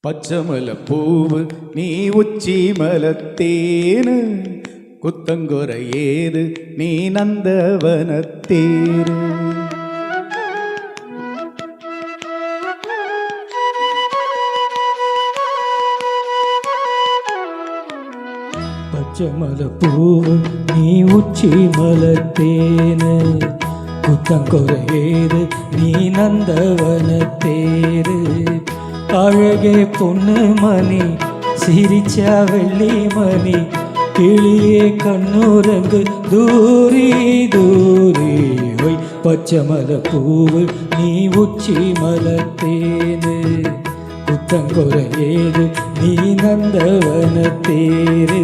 பச்சமல பூவு நீ உச்சி மலத்தேனு குத்தங்குற ஏது நீ நந்தவனத்தேரு. பச்சமல பூவு நீ உச்சி மலத்தேனு குத்தங்குற ஏது நீ நந்தவனத்தேரு. அழகே பொண்ணு மணி சிரிச்சா வெள்ளி மணி கிளியே கண்ணுரங்கு தூரி தூரி. ஒய் பச்சமல பூவு நீ உச்சி மலத்தேனு குத்தங்குற ஏது நீ நந்தவனத்தேரு.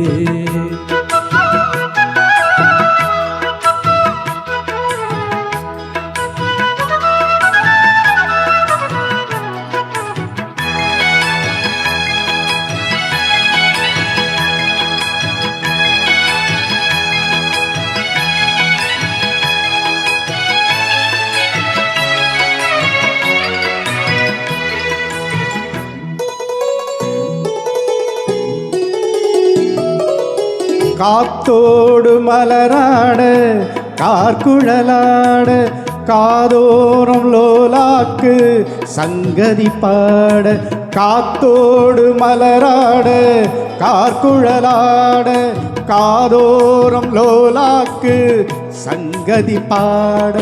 காத்தோடு மலராட கார்குழலாட காதோரம் லோலாக்கு சங்கதி பாட. காத்தோடு மலராட கார்குழலாட காதோரம் லோலாக்கு சங்கதி பாட.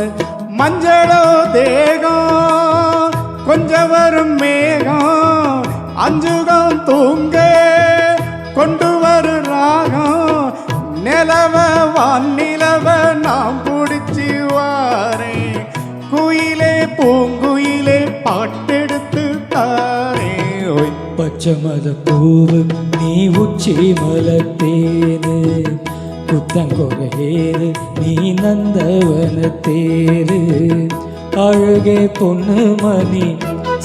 மஞ்சளோ தேகம் கொஞ்சம் வரும் மேகம் அஞ்சுகம் தூங்க கொண்டு வரும் ராகம். நிலவ வானிலவ நாம் பிடிச்சி வாரே குயிலே பூங்குயிலே பாட்டெடுத்து தாரே. ஓய் பச்சமல பூவு நீ உச்சி மலத்தேனு குத்தங்குற ஏது நீ நந்தவனத்தேரு. அழகே பொண்ணு மணி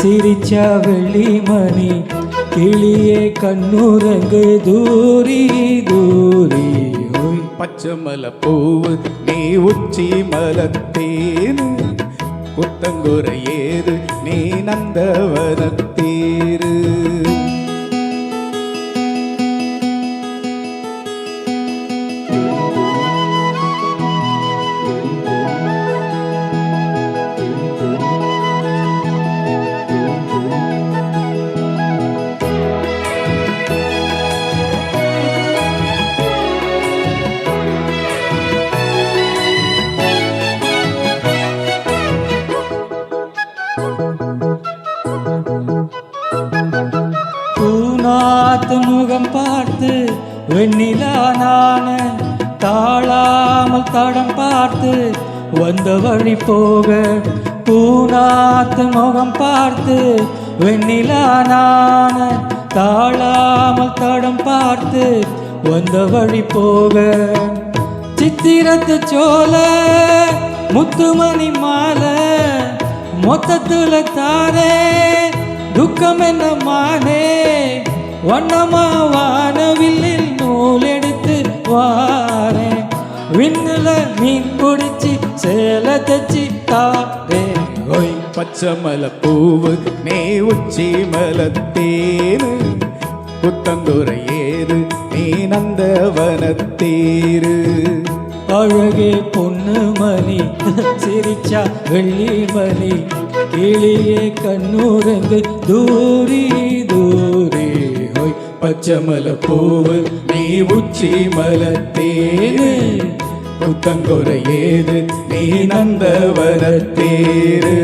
சிரிச்சா வெள்ளி மணி கிளியே கண்ணுரங்கு தூரி தூரி. ஓய் பச்சமல பூவு நீ உச்சி மலத்தேனு குத்தங்குற ஏது நீ நந்தவனத்தேரு. பூநாத்து முகம் பார்த்து வெண்ணிலா நான தாழாமல் தடம் பார்த்து வந்த வழி போக. பூநாத்து முகம் பார்த்து வெண்ணிலா நான தாழாமல் தடம் பார்த்து வந்த வழி போக. சித்திரத்து சோல முத்துமணி மாலை மொத்தத்துல தாரே துக்கம் என்ன மானே. வண்ணமா வானவில்லில் நூல் எடுத்து வாரே விண்ணுல மீன் பிடிச்சி சேல தச்சு தாரே. ஓய் பச்சமல பூவு நீ உச்சி மலத்தேனு குத்தங்குற ஏது நீ நந்தவனத்தேரு. அழகே பொண்ணு மணி சிரிச்சா வெள்ளி மணி கிளியே கண்ணுரங்கு தூரி தூரி. ஓய் பச்சமல பூவு நீ உச்சி மலத்தேனு குத்தங்குற ஏது நீ நந்தவனத்தேரு.